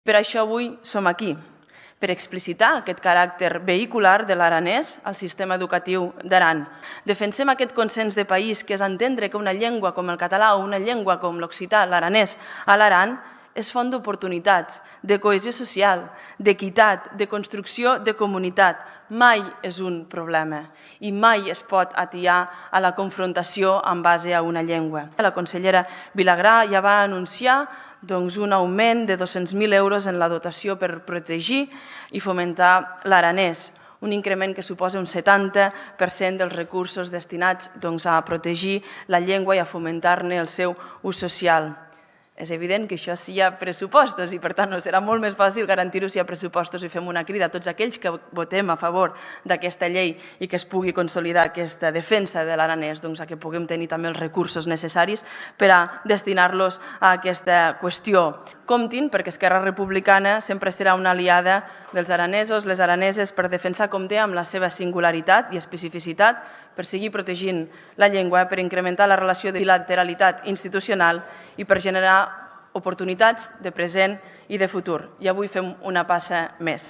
Per això avui som aquí, per explicitar aquest caràcter vehicular de l'aranès al sistema educatiu d'Aran. Defensem aquest consens de país que és entendre que una llengua com el català o una llengua com l'occità, l'aranès, a l'Aran, és font d'oportunitats, de cohesió social, d'equitat, de construcció de comunitat. Mai és un problema i mai es pot atiar a la confrontació en base a una llengua. La consellera Vilagrà ja va anunciar un augment de 200.000 euros en la dotació per protegir i fomentar l'aranès, un increment que suposa un 70% dels recursos destinats a protegir la llengua i a fomentar-ne el seu ús social. És evident que això sí hi ha pressupostos i, per tant, serà molt més fàcil garantir-ho si hi ha pressupostos i fem una crida a tots aquells que votem a favor d'aquesta llei i que es pugui consolidar aquesta defensa de l'aranès, a que puguem tenir també els recursos necessaris per a destinar-los a aquesta qüestió. Comptin, perquè Esquerra Republicana sempre serà una aliada dels aranesos, les araneses, per defensar, com deia, amb la seva singularitat i especificitat, per seguir protegint la llengua, per incrementar la relació de bilateralitat institucional i per generar oportunitats de present i de futur. I avui fem una passa més.